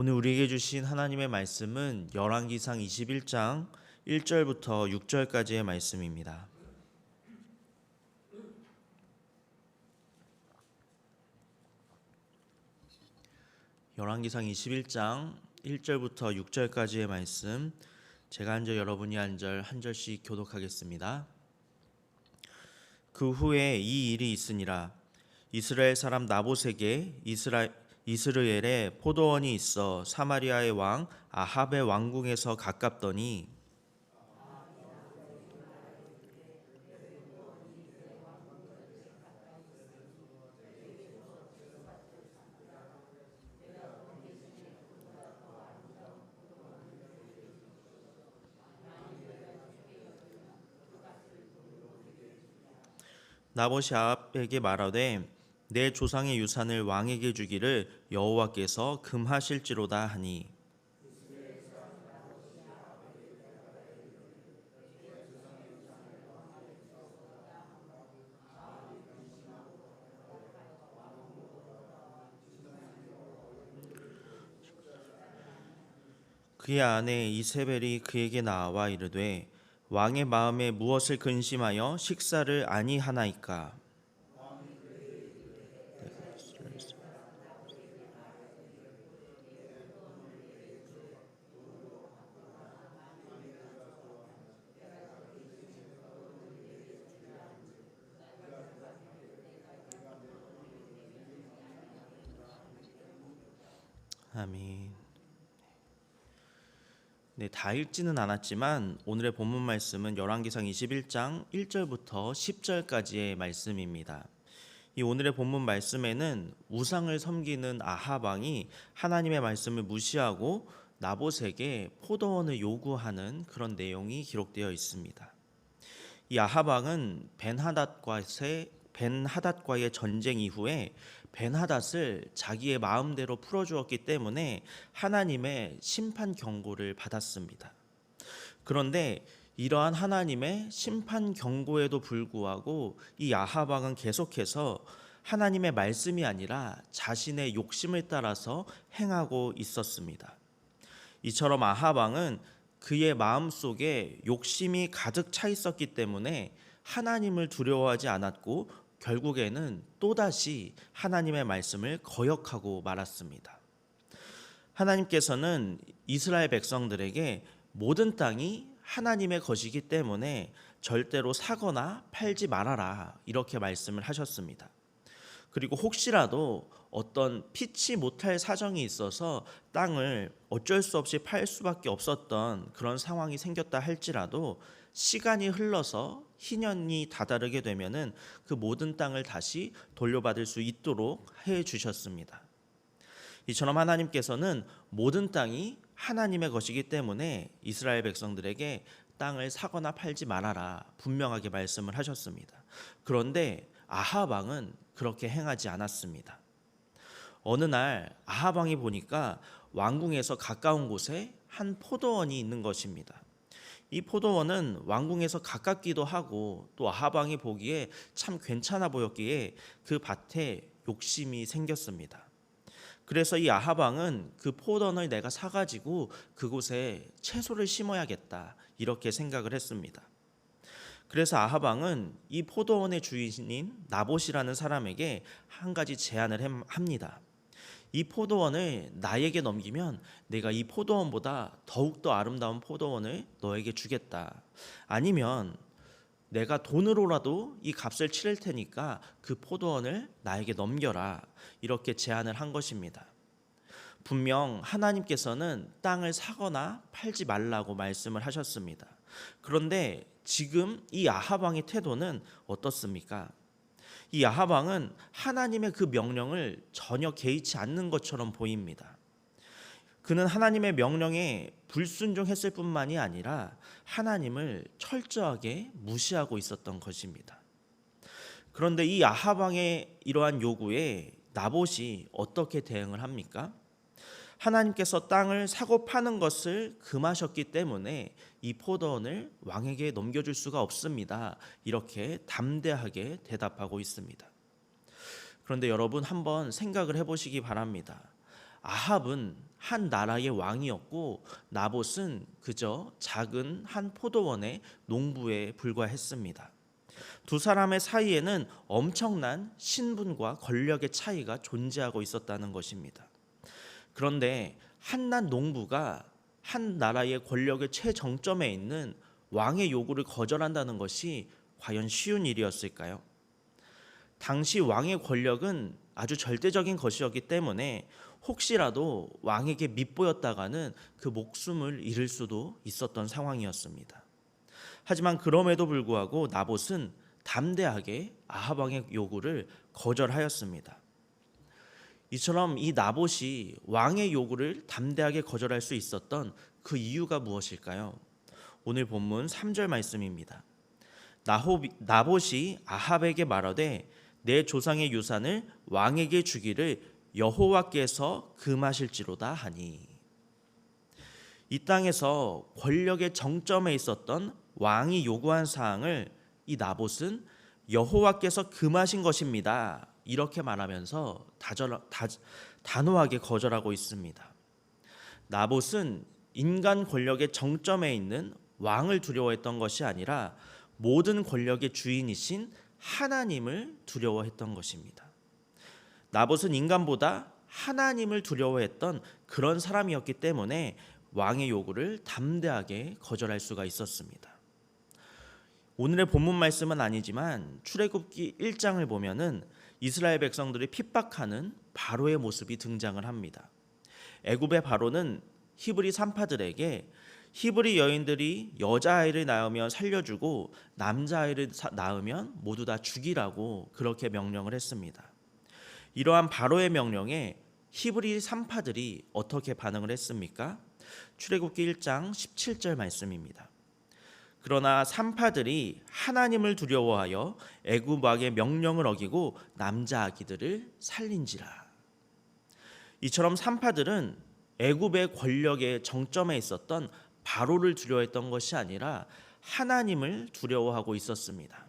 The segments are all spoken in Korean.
오늘 우리에게 주신 하나님의 말씀은 열왕기상 21장 1절부터 6절까지의 말씀입니다. 열왕기상 21장 1절부터 6절까지의 말씀, 제가 한 절 여러분이 한 절씩 교독하겠습니다. 그 후에 이 일이 있으니라. 이스라엘 사람 나봇에게 이스라엘에 포도원이 있어 사마리아의 왕 아합의 왕궁에서 가깝더니 나봇이 아합에게 말하되 내 조상의 유산을 왕에게 주기를 여호와께서 금하실지로다 하니, 그의 아내 이세벨이 그에게 나와 이르되 왕의 마음에 무엇을 근심하여 식사를 아니하나이까. 아멘. 네, 다 읽지는 않았지만 오늘의 본문 말씀은 열왕기상 21장 1절부터 10절까지의 말씀입니다. 이 오늘의 본문 말씀에는 우상을 섬기는 아합 왕이 하나님의 말씀을 무시하고 나봇에게 포도원을 요구하는 그런 내용이 기록되어 있습니다. 이 아합 왕은 벤하닷과의 전쟁 이후에 벤하닷을 자기의 마음대로 풀어주었기 때문에 하나님의 심판 경고를 받았습니다. 그런데 이러한 하나님의 심판 경고에도 불구하고 이 아합 왕은 계속해서 하나님의 말씀이 아니라 자신의 욕심을 따라서 행하고 있었습니다. 이처럼 아합 왕은 그의 마음속에 욕심이 가득 차 있었기 때문에 하나님을 두려워하지 않았고 결국에는 또다시 하나님의 말씀을 거역하고 말았습니다. 하나님께서는 이스라엘 백성들에게 모든 땅이 하나님의 것이기 때문에 절대로 사거나 팔지 말아라, 이렇게 말씀을 하셨습니다. 그리고 혹시라도 어떤 피치 못할 사정이 있어서 땅을 어쩔 수 없이 팔 수밖에 없었던 그런 상황이 생겼다 할지라도 시간이 흘러서 희년이 다다르게 되면은 그 모든 땅을 다시 돌려받을 수 있도록 해 주셨습니다. 이처럼 하나님께서는 모든 땅이 하나님의 것이기 때문에 이스라엘 백성들에게 땅을 사거나 팔지 말아라, 분명하게 말씀을 하셨습니다. 그런데 아합 왕은 그렇게 행하지 않았습니다. 어느 날 아합 왕이 보니까 왕궁에서 가까운 곳에 한 포도원이 있는 것입니다. 이 포도원은 왕궁에서 가깝기도 하고 또 아합 왕이 보기에 참 괜찮아 보였기에 그 밭에 욕심이 생겼습니다. 그래서 이 아합 왕은 그 포도원을 내가 사가지고 그곳에 채소를 심어야겠다, 이렇게 생각을 했습니다. 그래서 아합 왕은 이 포도원의 주인인 나봇이라는 사람에게 한 가지 제안을 합니다. 이 포도원을 나에게 넘기면 내가 이 포도원보다 더욱더 아름다운 포도원을 너에게 주겠다. 아니면 내가 돈으로라도 이 값을 치를 테니까 그 포도원을 나에게 넘겨라, 이렇게 제안을 한 것입니다. 분명 하나님께서는 땅을 사거나 팔지 말라고 말씀을 하셨습니다. 그런데 지금 이 아합 왕의 태도는 어떻습니까? 이 아합 왕은 하나님의 그 명령을 전혀 개의치 않는 것처럼 보입니다. 그는 하나님의 명령에 불순종했을 뿐만이 아니라 하나님을 철저하게 무시하고 있었던 것입니다. 그런데 이 아합 왕의 이러한 요구에 나봇이 어떻게 대응을 합니까? 하나님께서 땅을 사고 파는 것을 금하셨기 때문에 이 포도원을 왕에게 넘겨줄 수가 없습니다, 이렇게 담대하게 대답하고 있습니다. 그런데 여러분, 한번 생각을 해보시기 바랍니다. 아합은 한 나라의 왕이었고 나봇은 그저 작은 한 포도원의 농부에 불과했습니다. 두 사람의 사이에는 엄청난 신분과 권력의 차이가 존재하고 있었다는 것입니다. 그런데 한낱 농부가 한 나라의 권력의 최정점에 있는 왕의 요구를 거절한다는 것이 과연 쉬운 일이었을까요? 당시 왕의 권력은 아주 절대적인 것이었기 때문에 혹시라도 왕에게 밉보였다가는 그 목숨을 잃을 수도 있었던 상황이었습니다. 하지만 그럼에도 불구하고 나봇은 담대하게 아합 왕의 요구를 거절하였습니다. 이처럼 이 나봇이 왕의 요구를 담대하게 거절할 수 있었던 그 이유가 무엇일까요? 오늘 본문 3절 말씀입니다. 나봇이 아합에게 말하되 내 조상의 유산을 왕에게 주기를 여호와께서 금하실지로다 하니. 이 땅에서 권력의 정점에 있었던 왕이 요구한 사항을 이 나봇은 여호와께서 금하신 것입니다. 이렇게 말하면서 단호하게 거절하고 있습니다. 나봇은 인간 권력의 정점에 있는 왕을 두려워했던 것이 아니라 모든 권력의 주인이신 하나님을 두려워했던 것입니다. 나봇은 인간보다 하나님을 두려워했던 그런 사람이었기 때문에 왕의 요구를 담대하게 거절할 수가 있었습니다. 오늘의 본문 말씀은 아니지만 출애굽기 1장을 보면은 이스라엘 백성들이 핍박하는 바로의 모습이 등장을 합니다. 애굽의 바로는 히브리 산파들에게 히브리 여인들이 여자아이를 낳으면 살려주고 남자아이를 낳으면 모두 다 죽이라고 그렇게 명령을 했습니다. 이러한 바로의 명령에 히브리 산파들이 어떻게 반응을 했습니까? 출애굽기 1장 17절 말씀입니다. 그러나 산파들이 하나님을 두려워하여 애굽 왕의 명령을 어기고 남자 아기들을 살린지라. 이처럼 산파들은 애굽의 권력의 정점에 있었던 바로를 두려워했던 것이 아니라 하나님을 두려워하고 있었습니다.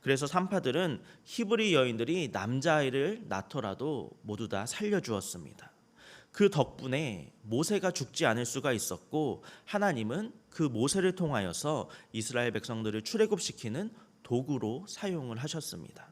그래서 산파들은 히브리 여인들이 남자아이를 낳더라도 모두 다 살려주었습니다. 그 덕분에 모세가 죽지 않을 수가 있었고 하나님은 그 모세를 통하여서 이스라엘 백성들을 출애굽시키는 도구로 사용을 하셨습니다.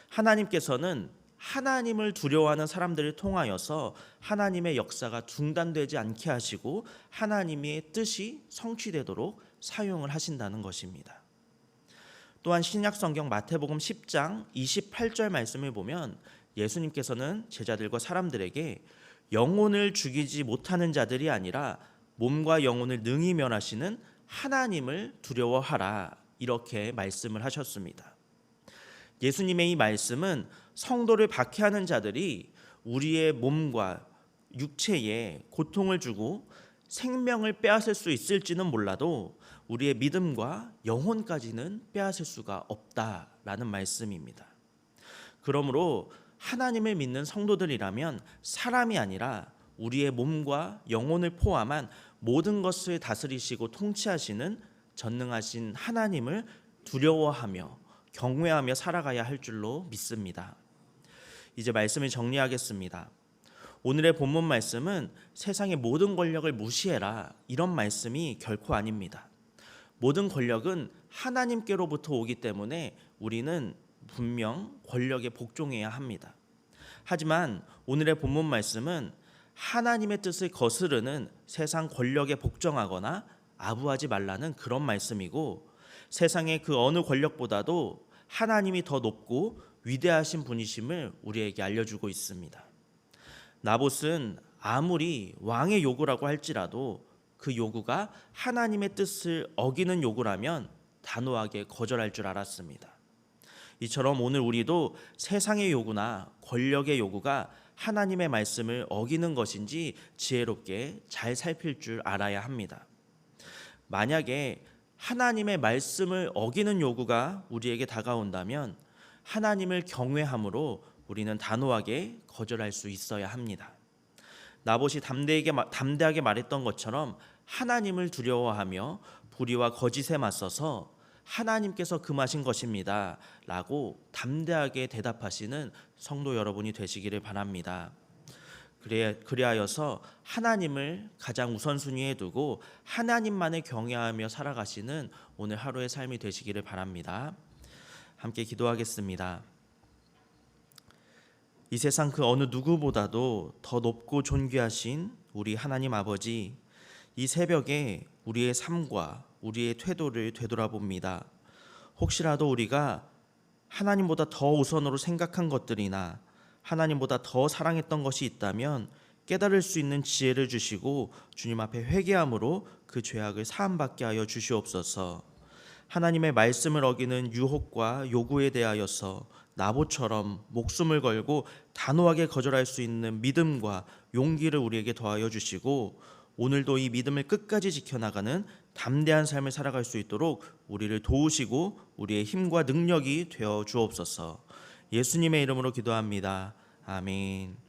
하나님께서는 하나님을 두려워하는 사람들을 통하여서 하나님의 역사가 중단되지 않게 하시고 하나님의 뜻이 성취되도록 사용을 하신다는 것입니다. 또한 신약성경 마태복음 10장 28절 말씀을 보면 예수님께서는 제자들과 사람들에게 영혼을 죽이지 못하는 자들이 아니라 몸과 영혼을 능히 멸하시는 하나님을 두려워하라 이렇게 말씀을 하셨습니다. 예수님의 이 말씀은 성도를 박해하는 자들이 우리의 몸과 육체에 고통을 주고 생명을 빼앗을 수 있을지는 몰라도 우리의 믿음과 영혼까지는 빼앗을 수가 없다라는 말씀입니다. 그러므로 하나님을 믿는 성도들이라면 사람이 아니라 우리의 몸과 영혼을 포함한 모든 것을 다스리시고 통치하시는 전능하신 하나님을 두려워하며 경외하며 살아가야 할 줄로 믿습니다. 이제 말씀을 정리하겠습니다. 오늘의 본문 말씀은 세상의 모든 권력을 무시해라 이런 말씀이 결코 아닙니다. 모든 권력은 하나님께로부터 오기 때문에 우리는 분명 권력에 복종해야 합니다. 하지만 오늘의 본문 말씀은 하나님의 뜻을 거스르는 세상 권력에 복종하거나 아부하지 말라는 그런 말씀이고 세상의 그 어느 권력보다도 하나님이 더 높고 위대하신 분이심을 우리에게 알려주고 있습니다. 나봇은 아무리 왕의 요구라고 할지라도 그 요구가 하나님의 뜻을 어기는 요구라면 단호하게 거절할 줄 알았습니다. 이처럼 오늘 우리도 세상의 요구나 권력의 요구가 하나님의 말씀을 어기는 것인지 지혜롭게 잘 살필 줄 알아야 합니다. 만약에 하나님의 말씀을 어기는 요구가 우리에게 다가온다면 하나님을 경외함으로 우리는 단호하게 거절할 수 있어야 합니다. 나봇이 담대하게 말했던 것처럼 하나님을 두려워하며 불의와 거짓에 맞서서 하나님께서 금하신 것입니다 라고 담대하게 대답하시는 성도 여러분이 되시기를 바랍니다. 그리하여서 하나님을 가장 우선순위에 두고 하나님만을 경외하며 살아가시는 오늘 하루의 삶이 되시기를 바랍니다. 함께 기도하겠습니다. 이 세상 그 어느 누구보다도 더 높고 존귀하신 우리 하나님 아버지, 이 새벽에 우리의 삶과 우리의 태도를 되돌아봅니다. 혹시라도 우리가 하나님보다 더 우선으로 생각한 것들이나 하나님보다 더 사랑했던 것이 있다면 깨달을 수 있는 지혜를 주시고 주님 앞에 회개함으로 그 죄악을 사함받게 하여 주시옵소서. 하나님의 말씀을 어기는 유혹과 요구에 대하여서 나봇처럼 목숨을 걸고 단호하게 거절할 수 있는 믿음과 용기를 우리에게 더하여 주시고 오늘도 이 믿음을 끝까지 지켜나가는 담대한 삶을 살아갈 수 있도록 우리를 도우시고 우리의 힘과 능력이 되어 주옵소서. 예수님의 이름으로 기도합니다. 아멘.